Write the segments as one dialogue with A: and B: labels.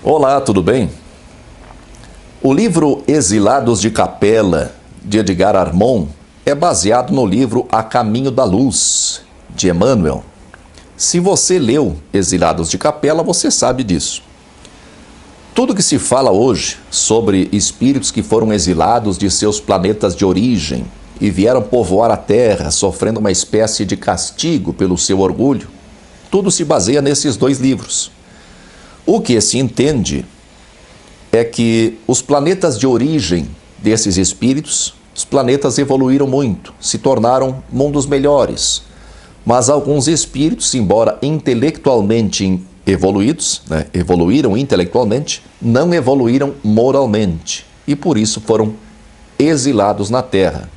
A: Olá, tudo bem? O livro Exilados de Capela, de Edgar Armond, é baseado no livro A Caminho da Luz, de Emmanuel. Se você leu Exilados de Capela, você sabe disso. Tudo que se fala hoje sobre espíritos que foram exilados de seus planetas de origem e vieram povoar a Terra, sofrendo uma espécie de castigo pelo seu orgulho, tudo se baseia nesses dois livros. O que se entende é que os planetas de origem desses espíritos, os planetas evoluíram muito, se tornaram mundos melhores. Mas alguns espíritos, embora intelectualmente evoluídos, evoluíram intelectualmente, não evoluíram moralmente. E por isso foram exilados na Terra.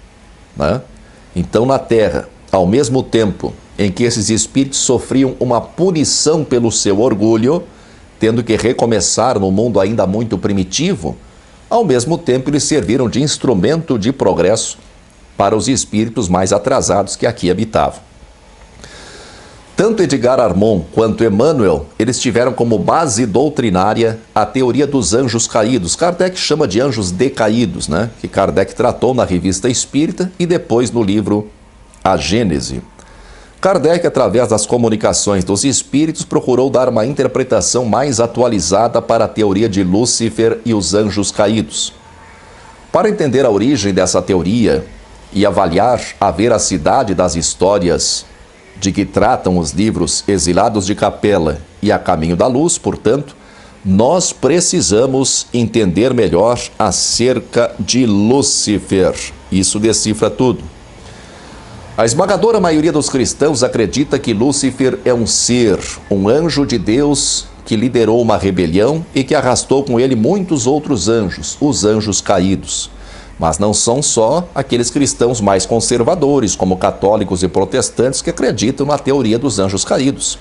A: Então, na Terra, ao mesmo tempo em que esses espíritos sofriam uma punição pelo seu orgulho, tendo que recomeçar no mundo ainda muito primitivo, ao mesmo tempo eles serviram de instrumento de progresso para os espíritos mais atrasados que aqui habitavam. Tanto Edgar Armond quanto Emmanuel, eles tiveram como base doutrinária a teoria dos anjos caídos. Kardec chama de anjos decaídos, que Kardec tratou na Revista Espírita e depois no livro A Gênese. Kardec, através das comunicações dos espíritos, procurou dar uma interpretação mais atualizada para a teoria de Lúcifer e os anjos caídos. Para entender a origem dessa teoria e avaliar a veracidade das histórias de que tratam os livros Exilados de Capela e A Caminho da Luz, portanto, nós precisamos entender melhor acerca de Lúcifer. Isso decifra tudo. A esmagadora maioria dos cristãos acredita que Lúcifer é um ser, um anjo de Deus que liderou uma rebelião e que arrastou com ele muitos outros anjos, os anjos caídos. Mas não são só aqueles cristãos mais conservadores, como católicos e protestantes, que acreditam na teoria dos anjos caídos.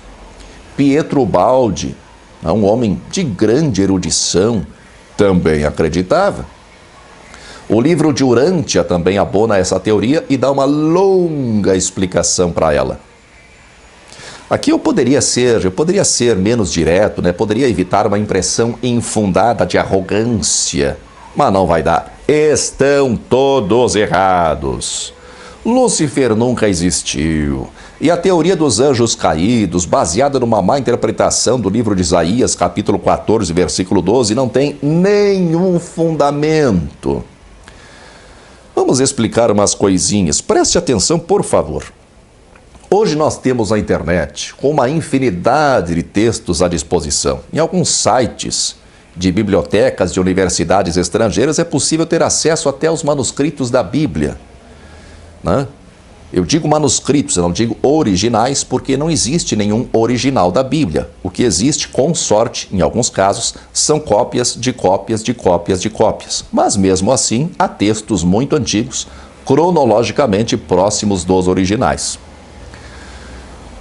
A: Pietro Baldi, um homem de grande erudição, também acreditava. O livro de Urântia também abona essa teoria e dá uma longa explicação para ela. Aqui eu poderia ser menos direto, poderia evitar uma impressão infundada de arrogância, mas não vai dar. Estão todos errados. Lúcifer nunca existiu. E a teoria dos anjos caídos, baseada numa má interpretação do livro de Isaías, capítulo 14, versículo 12, não tem nenhum fundamento. Vamos explicar umas coisinhas. Preste atenção, por favor. Hoje nós temos a internet com uma infinidade de textos à disposição. Em alguns sites de bibliotecas de universidades estrangeiras é possível ter acesso até aos manuscritos da Bíblia. Eu digo manuscritos, eu não digo originais, porque não existe nenhum original da Bíblia. O que existe, com sorte, em alguns casos, são cópias de cópias de cópias de cópias. Mas mesmo assim, há textos muito antigos, cronologicamente próximos dos originais.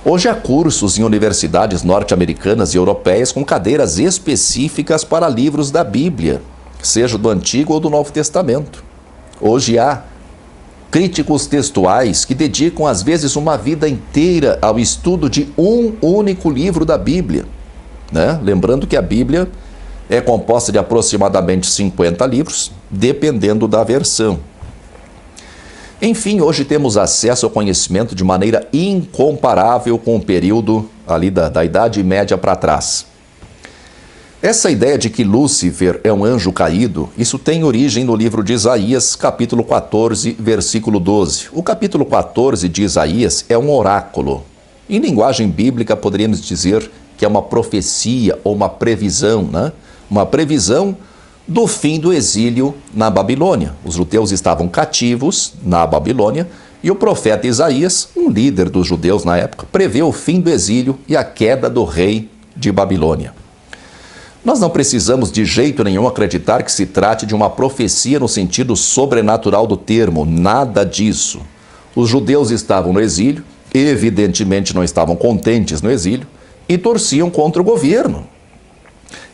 A: Hoje há cursos em universidades norte-americanas e europeias com cadeiras específicas para livros da Bíblia, seja do Antigo ou do Novo Testamento. Hoje há críticos textuais que dedicam às vezes uma vida inteira ao estudo de um único livro da Bíblia. Lembrando que a Bíblia é composta de aproximadamente 50 livros, dependendo da versão. Enfim, hoje temos acesso ao conhecimento de maneira incomparável com o período ali da Idade Média para trás. Essa ideia de que Lúcifer é um anjo caído, isso tem origem no livro de Isaías, capítulo 14, versículo 12. O capítulo 14 de Isaías é um oráculo. Em linguagem bíblica, poderíamos dizer que é uma profecia ou uma previsão, Uma previsão do fim do exílio na Babilônia. Os judeus estavam cativos na Babilônia e o profeta Isaías, um líder dos judeus na época, prevê o fim do exílio e a queda do rei de Babilônia. Nós não precisamos de jeito nenhum acreditar que se trate de uma profecia no sentido sobrenatural do termo, nada disso. Os judeus estavam no exílio, evidentemente não estavam contentes no exílio e torciam contra o governo.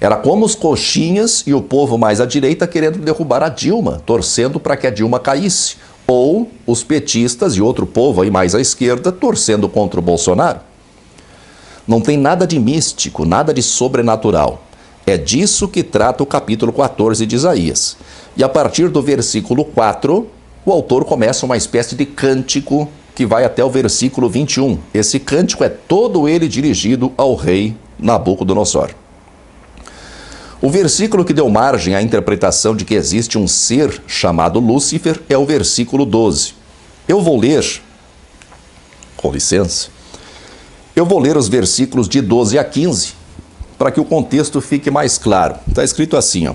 A: Era como os coxinhas e o povo mais à direita querendo derrubar a Dilma, torcendo para que a Dilma caísse. Ou os petistas e outro povo aí mais à esquerda torcendo contra o Bolsonaro. Não tem nada de místico, nada de sobrenatural. É disso que trata o capítulo 14 de Isaías. E a partir do versículo 4, o autor começa uma espécie de cântico que vai até o versículo 21. Esse cântico é todo ele dirigido ao rei Nabucodonosor. O versículo que deu margem à interpretação de que existe um ser chamado Lúcifer é o versículo 12. Eu vou ler, com licença, os versículos de 12 a 15, para que o contexto fique mais claro. Está escrito assim, ó: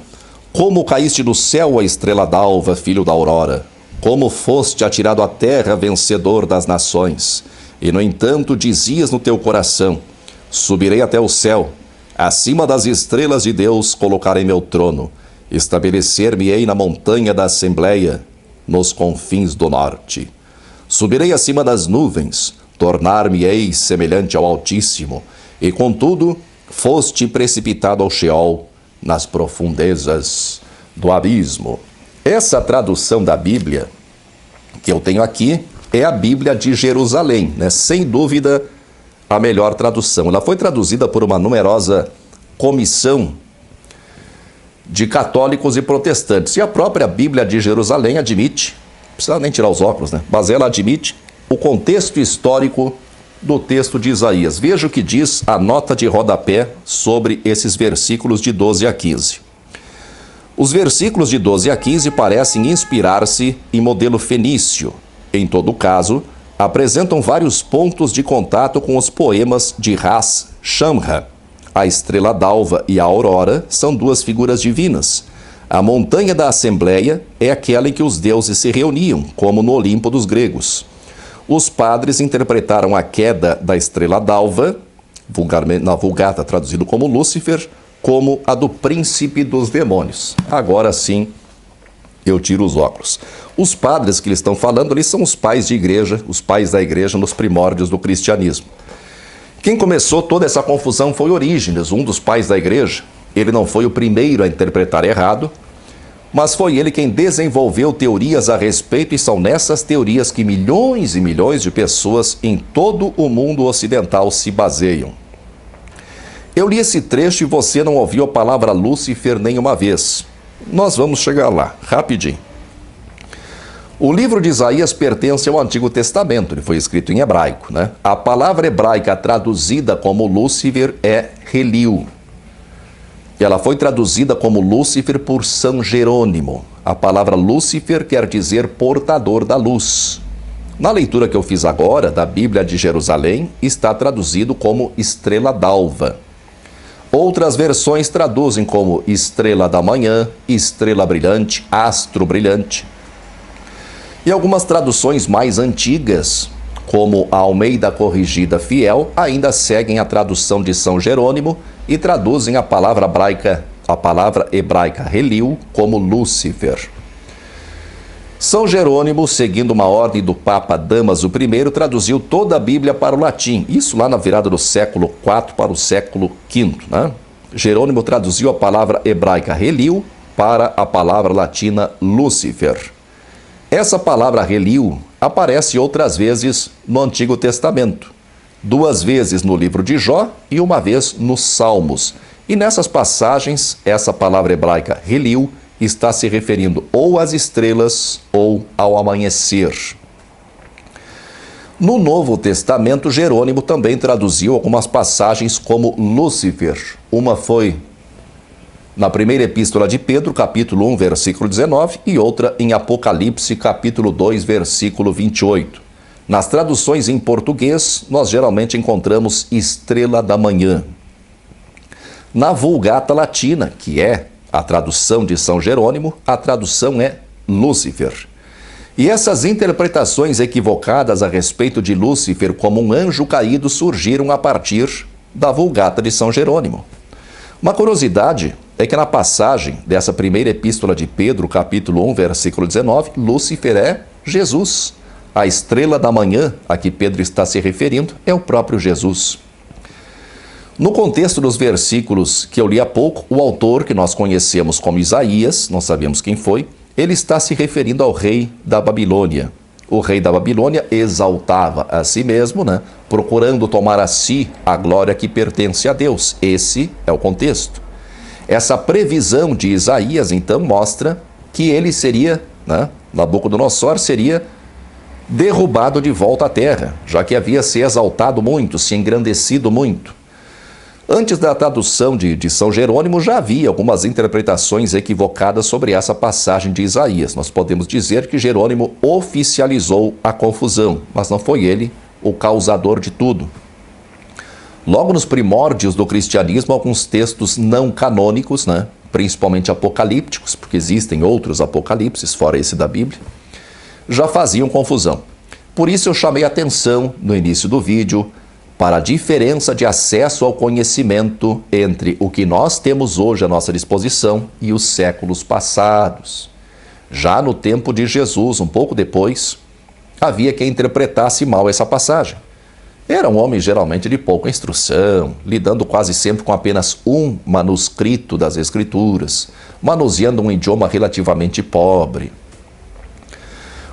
A: Como caíste do céu, a estrela d'alva, filho da aurora, como foste atirado à terra, vencedor das nações, e no entanto dizias no teu coração: subirei até o céu, acima das estrelas de Deus colocarei meu trono, estabelecer-me-ei na montanha da Assembleia, nos confins do norte. Subirei acima das nuvens, tornar-me-ei semelhante ao Altíssimo, e contudo foste precipitado ao Sheol, nas profundezas do abismo. Essa tradução da Bíblia que eu tenho aqui é a Bíblia de Jerusalém, né? Sem dúvida a melhor tradução. Ela foi traduzida por uma numerosa comissão de católicos e protestantes. E a própria Bíblia de Jerusalém admite, não precisa nem tirar os óculos, né? Mas ela admite o contexto histórico do texto de Isaías. Veja o que diz a nota de rodapé sobre esses versículos de 12 a 15. Os versículos de 12 a 15 parecem inspirar-se em modelo fenício. Em todo caso, apresentam vários pontos de contato com os poemas de Ras Shamra. A estrela d'alva e a aurora são duas figuras divinas. A montanha da Assembleia é aquela em que os deuses se reuniam, como no Olimpo dos gregos. Os padres interpretaram a queda da estrela d'alva, vulgarmente, na Vulgata traduzido como Lúcifer, como a do príncipe dos demônios. Agora sim, eu tiro os óculos. Os padres que eles estão falando ali são os pais de igreja, os pais da igreja nos primórdios do cristianismo. Quem começou toda essa confusão foi Orígenes, um dos pais da igreja. Ele não foi o primeiro a interpretar errado, mas foi ele quem desenvolveu teorias a respeito, e são nessas teorias que milhões e milhões de pessoas em todo o mundo ocidental se baseiam. Eu li esse trecho e você não ouviu a palavra Lúcifer nenhuma vez. Nós vamos chegar lá, rapidinho. O livro de Isaías pertence ao Antigo Testamento, ele foi escrito em hebraico, né? A palavra hebraica traduzida como Lúcifer é Helil. Ela foi traduzida como Lúcifer por São Jerônimo. A palavra Lúcifer quer dizer portador da luz. Na leitura que eu fiz agora, da Bíblia de Jerusalém, está traduzido como estrela d'alva. Outras versões traduzem como estrela da manhã, estrela brilhante, astro brilhante. E algumas traduções mais antigas, como a Almeida Corrigida Fiel, ainda seguem a tradução de São Jerônimo e traduzem a palavra hebraica Helil como Lúcifer. São Jerônimo, seguindo uma ordem do Papa Damaso I, traduziu toda a Bíblia para o latim. Isso lá na virada do século IV para o século V, né? Jerônimo traduziu a palavra hebraica Helil para a palavra latina Lúcifer. Essa palavra Helil aparece outras vezes no Antigo Testamento. 2 vezes no livro de Jó e 1 vez nos Salmos. E nessas passagens, essa palavra hebraica Helil está se referindo ou às estrelas ou ao amanhecer. No Novo Testamento, Jerônimo também traduziu algumas passagens como Lúcifer. Uma foi na primeira epístola de Pedro, capítulo 1, versículo 19, e outra em Apocalipse, capítulo 2, versículo 28. Nas traduções em português, nós geralmente encontramos estrela da manhã. Na Vulgata Latina, que é a tradução de São Jerônimo, a tradução é Lúcifer. E essas interpretações equivocadas a respeito de Lúcifer como um anjo caído surgiram a partir da Vulgata de São Jerônimo. Uma curiosidade é que na passagem dessa primeira epístola de Pedro, capítulo 1, versículo 19, Lúcifer é Jesus. A estrela da manhã a que Pedro está se referindo é o próprio Jesus. No contexto dos versículos que eu li há pouco, o autor, que nós conhecemos como Isaías, não sabemos quem foi, ele está se referindo ao rei da Babilônia. O rei da Babilônia exaltava a si mesmo, né? Procurando tomar a si a glória que pertence a Deus. Esse é o contexto. Essa previsão de Isaías, então, mostra que ele seria, Nabucodonosor seria derrubado de volta à terra, já que havia se exaltado muito, se engrandecido muito. Antes da tradução de São Jerônimo, já havia algumas interpretações equivocadas sobre essa passagem de Isaías. Nós podemos dizer que Jerônimo oficializou a confusão, mas não foi ele o causador de tudo. Logo nos primórdios do cristianismo, alguns textos não canônicos, principalmente apocalípticos, porque existem outros apocalipses, fora esse da Bíblia, já faziam confusão. Por isso eu chamei a atenção, no início do vídeo, para a diferença de acesso ao conhecimento entre o que nós temos hoje à nossa disposição e os séculos passados. Já no tempo de Jesus, um pouco depois, havia quem interpretasse mal essa passagem. Era um homem geralmente de pouca instrução, lidando quase sempre com apenas um manuscrito das Escrituras, manuseando um idioma relativamente pobre.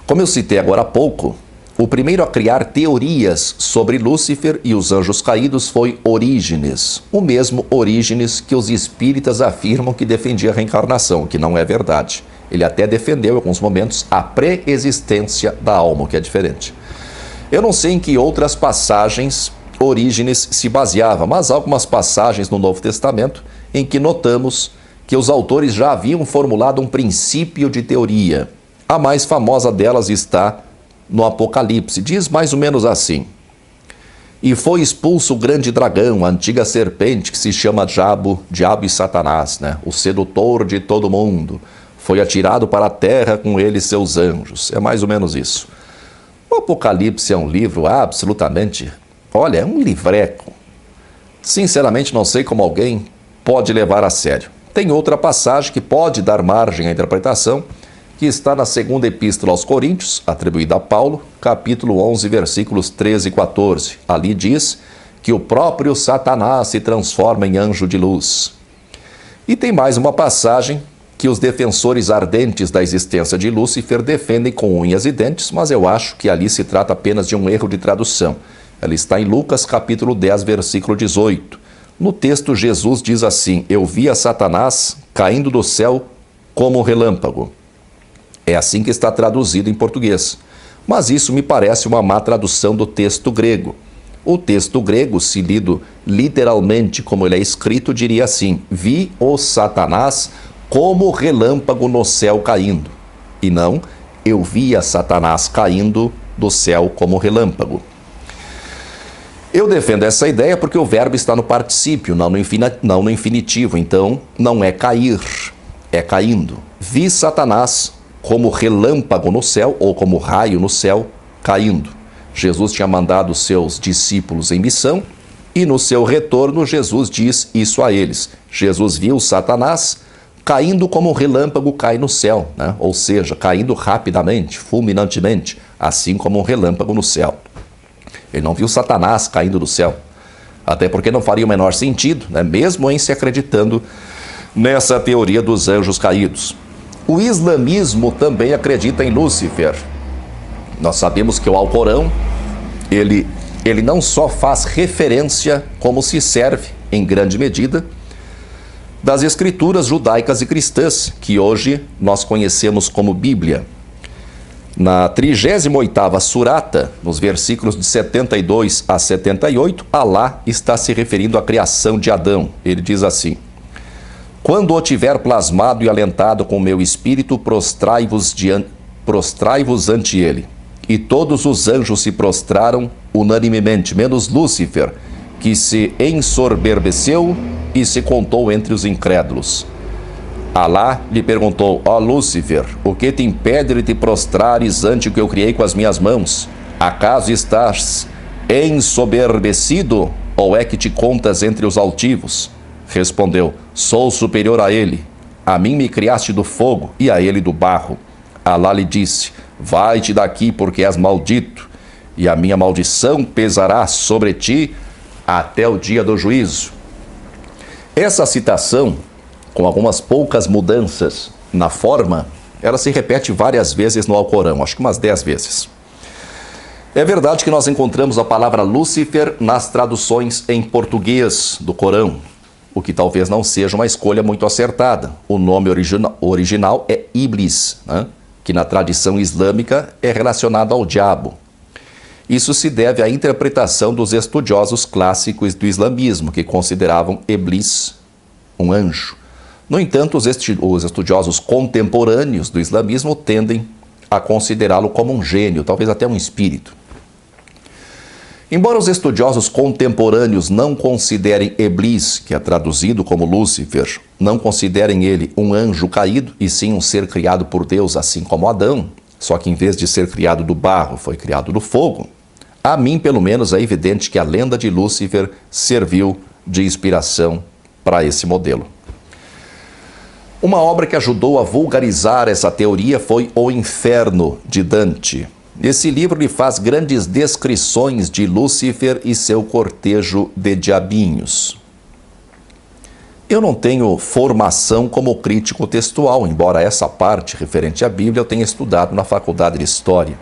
A: Como eu citei agora há pouco, o primeiro a criar teorias sobre Lúcifer e os anjos caídos foi Orígenes, o mesmo Orígenes que os espíritas afirmam que defendia a reencarnação, o que não é verdade. Ele até defendeu, em alguns momentos, a pré-existência da alma, o que é diferente. Eu não sei em que outras passagens Orígenes se baseava, mas há algumas passagens no Novo Testamento em que notamos que os autores já haviam formulado um princípio de teoria. A mais famosa delas está no Apocalipse. Diz mais ou menos assim: e foi expulso o grande dragão, a antiga serpente que se chama Diabo e Satanás, o sedutor de todo mundo. Foi atirado para a terra com ele seus anjos. É mais ou menos isso. O Apocalipse é um livro absolutamente, é um livreco. Sinceramente, não sei como alguém pode levar a sério. Tem outra passagem que pode dar margem à interpretação, que está na segunda epístola aos Coríntios, atribuída a Paulo, capítulo 11, versículos 13 e 14. Ali diz que o próprio Satanás se transforma em anjo de luz. E tem mais uma passagem que os defensores ardentes da existência de Lúcifer defendem com unhas e dentes, mas eu acho que ali se trata apenas de um erro de tradução. Ela está em Lucas, capítulo 10, versículo 18. No texto, Jesus diz assim: eu vi a Satanás caindo do céu como um relâmpago. É assim que está traduzido em português. Mas isso me parece uma má tradução do texto grego. O texto grego, se lido literalmente como ele é escrito, diria assim: vi o Satanás como relâmpago no céu caindo. E não, eu via Satanás caindo do céu como relâmpago. Eu defendo essa ideia porque o verbo está no particípio, não no infinitivo. Então, não é cair, é caindo. Vi Satanás como relâmpago no céu, ou como raio no céu, caindo. Jesus tinha mandado seus discípulos em missão, e no seu retorno, Jesus diz isso a eles. Jesus viu Satanás caindo como um relâmpago cai no céu, ou seja, caindo rapidamente, fulminantemente, assim como um relâmpago no céu. Ele não viu Satanás caindo do céu, até porque não faria o menor sentido, mesmo em se acreditando nessa teoria dos anjos caídos. O islamismo também acredita em Lúcifer. Nós sabemos que o Alcorão, ele não só faz referência, como se serve, em grande medida, das escrituras judaicas e cristãs, que hoje nós conhecemos como Bíblia. Na 38ª surata, nos versículos de 72 a 78, Alá está se referindo à criação de Adão. Ele diz assim: quando o tiver plasmado e alentado com meu espírito, prostrai-vos ante ele. E todos os anjos se prostraram unanimemente, menos Lúcifer, que se ensoberbeceu e se contou entre os incrédulos. Alá lhe perguntou: ó Lúcifer, o que te impede de te prostrares ante o que eu criei com as minhas mãos? Acaso estás ensoberbecido, ou é que te contas entre os altivos? Respondeu: sou superior a ele. A mim me criaste do fogo e a ele do barro. Alá lhe disse: vai-te daqui, porque és maldito, e a minha maldição pesará sobre ti até o dia do juízo. Essa citação, com algumas poucas mudanças na forma, ela se repete várias vezes no Alcorão, acho que umas 10 vezes. É verdade que nós encontramos a palavra Lúcifer nas traduções em português do Corão. o que talvez não seja uma escolha muito acertada. O nome original é Iblis, né? Que na tradição islâmica é relacionado ao diabo. Isso se deve à interpretação dos estudiosos clássicos do islamismo, que consideravam Iblis um anjo. No entanto, os estudiosos contemporâneos do islamismo tendem a considerá-lo como um gênio, talvez até um espírito. Embora os estudiosos contemporâneos não considerem Iblis, que é traduzido como Lúcifer, não considerem ele um anjo caído, e sim um ser criado por Deus, assim como Adão, só que em vez de ser criado do barro, foi criado do fogo, a mim, pelo menos, é evidente que a lenda de Lúcifer serviu de inspiração para esse modelo. Uma obra que ajudou a vulgarizar essa teoria foi O Inferno, de Dante. Esse livro lhe faz grandes descrições de Lúcifer e seu cortejo de diabinhos. Eu não tenho formação como crítico textual, embora essa parte referente à Bíblia eu tenha estudado na faculdade de História.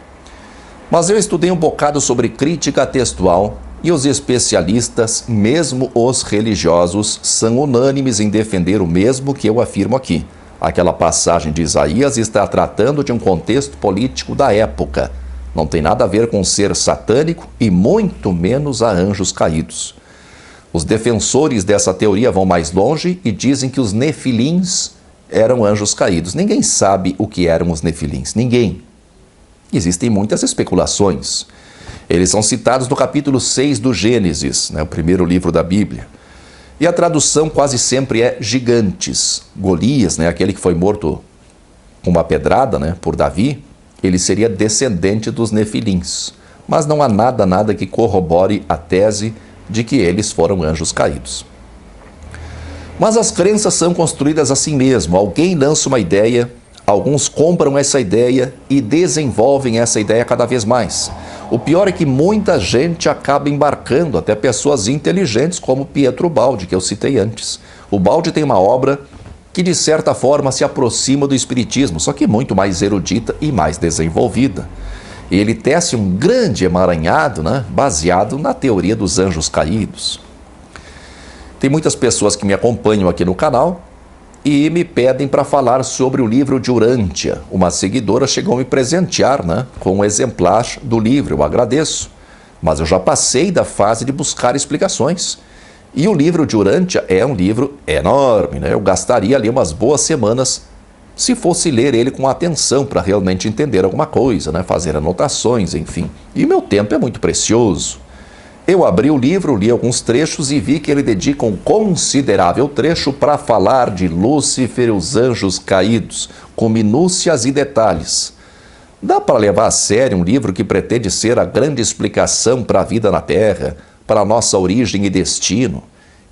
A: Mas eu estudei um bocado sobre crítica textual e os especialistas, mesmo os religiosos, são unânimes em defender o mesmo que eu afirmo aqui. Aquela passagem de Isaías está tratando de um contexto político da época. Não tem nada a ver com ser satânico e muito menos a anjos caídos. Os defensores dessa teoria vão mais longe e dizem que os nefilins eram anjos caídos. Ninguém sabe o que eram os nefilins, ninguém. Existem muitas especulações. Eles são citados no capítulo 6 do Gênesis, o primeiro livro da Bíblia. E a tradução quase sempre é gigantes. Golias, aquele que foi morto com uma pedrada por Davi, ele seria descendente dos nefilins. Mas não há nada que corrobore a tese de que eles foram anjos caídos. Mas as crenças são construídas assim mesmo. Alguém lança uma ideia, alguns compram essa ideia e desenvolvem essa ideia cada vez mais. O pior é que muita gente acaba embarcando, até pessoas inteligentes como Pietro Baldi, que eu citei antes. O Baldi tem uma obra que de certa forma se aproxima do espiritismo, só que muito mais erudita e mais desenvolvida. Ele tece um grande emaranhado, baseado na teoria dos anjos caídos. Tem muitas pessoas que me acompanham aqui no canal e me pedem para falar sobre o livro de Urântia. Uma seguidora chegou a me presentear com um exemplar do livro, eu agradeço, mas eu já passei da fase de buscar explicações. E o livro de Urântia é um livro enorme, Eu gastaria ali umas boas semanas se fosse ler ele com atenção para realmente entender alguma coisa, fazer anotações, enfim. E meu tempo é muito precioso. Eu abri o livro, li alguns trechos e vi que ele dedica um considerável trecho para falar de Lúcifer e os anjos caídos, com minúcias e detalhes. Dá para levar a sério um livro que pretende ser a grande explicação para a vida na Terra, para a nossa origem e destino,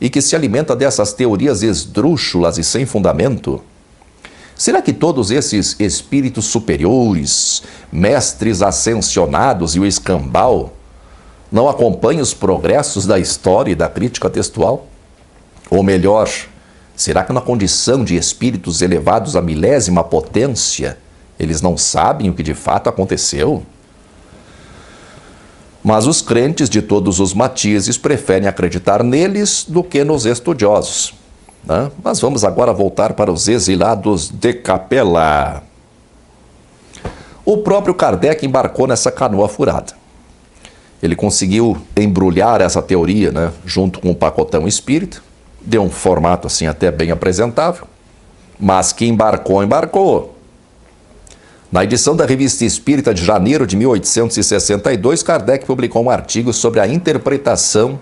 A: e que se alimenta dessas teorias esdrúxulas e sem fundamento? Será que todos esses espíritos superiores, mestres ascensionados e o escambau não acompanham os progressos da história e da crítica textual? Ou melhor, será que na condição de espíritos elevados à milésima potência, eles não sabem o que de fato aconteceu? Mas os crentes de todos os matizes preferem acreditar neles do que nos estudiosos. Mas vamos agora voltar para os exilados de Capela. O próprio Kardec embarcou nessa canoa furada. Ele conseguiu embrulhar essa teoria, junto com o pacotão espírita, deu um formato assim até bem apresentável, mas que embarcou. Na edição da Revista Espírita de janeiro de 1862, Kardec publicou um artigo sobre a interpretação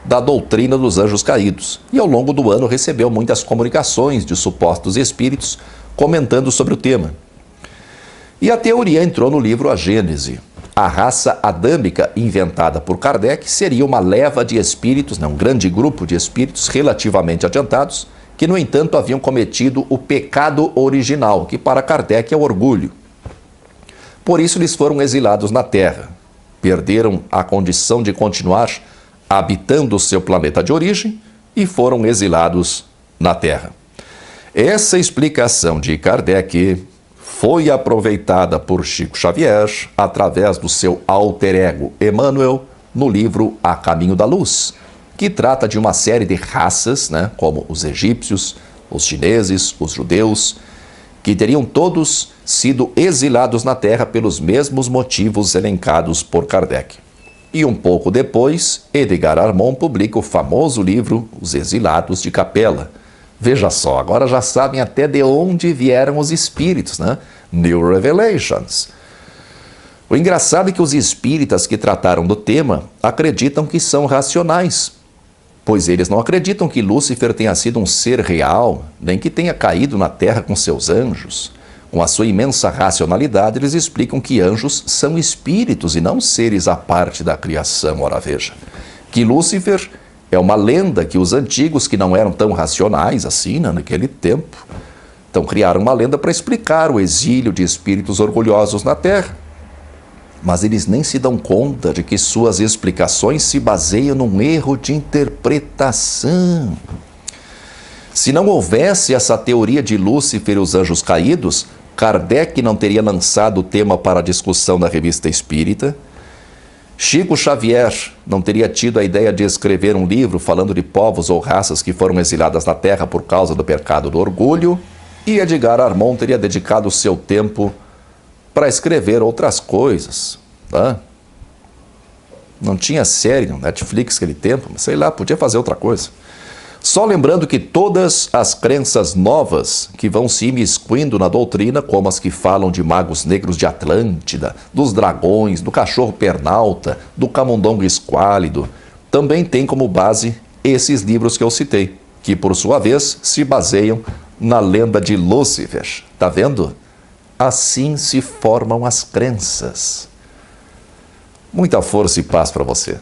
A: da doutrina dos anjos caídos e ao longo do ano recebeu muitas comunicações de supostos espíritos comentando sobre o tema. E a teoria entrou no livro A Gênese. A raça adâmica inventada por Kardec seria uma leva de espíritos, um grande grupo de espíritos relativamente adiantados, que no entanto haviam cometido o pecado original, que para Kardec é o orgulho. Por isso eles foram exilados na Terra, perderam a condição de continuar habitando o seu planeta de origem e foram exilados na Terra. Essa explicação de Kardec foi aproveitada por Chico Xavier através do seu alter ego Emmanuel no livro A Caminho da Luz, que trata de uma série de raças, né, como os egípcios, os chineses, os judeus, que teriam todos sido exilados na Terra pelos mesmos motivos elencados por Kardec. E um pouco depois, Edgar Armond publica o famoso livro Os Exilados de Capela. Veja só, agora já sabem até de onde vieram os espíritos, né? New Revelations. O engraçado é que os espíritas que trataram do tema acreditam que são racionais, pois eles não acreditam que Lúcifer tenha sido um ser real, nem que tenha caído na Terra com seus anjos. Com a sua imensa racionalidade, eles explicam que anjos são espíritos e não seres à parte da criação. Ora veja, que Lúcifer é uma lenda que os antigos, que não eram tão racionais assim, né, naquele tempo, então criaram uma lenda para explicar o exílio de espíritos orgulhosos na Terra. Mas eles nem se dão conta de que suas explicações se baseiam num erro de interpretação. Se não houvesse essa teoria de Lúcifer e os anjos caídos, Kardec não teria lançado o tema para a discussão na Revista Espírita, Chico Xavier não teria tido a ideia de escrever um livro falando de povos ou raças que foram exiladas na Terra por causa do pecado do orgulho, e Edgar Armond teria dedicado o seu tempo para escrever outras coisas. Tá? Não tinha série no Netflix naquele tempo, mas sei lá, podia fazer outra coisa. Só lembrando que todas as crenças novas que vão se imiscuindo na doutrina, como as que falam de magos negros de Atlântida, dos dragões, do cachorro pernalta, do camundongo esquálido, também têm como base esses livros que eu citei, que por sua vez se baseiam na lenda de Lúcifer. Tá vendo? Assim se formam as crenças. Muita força e paz para você.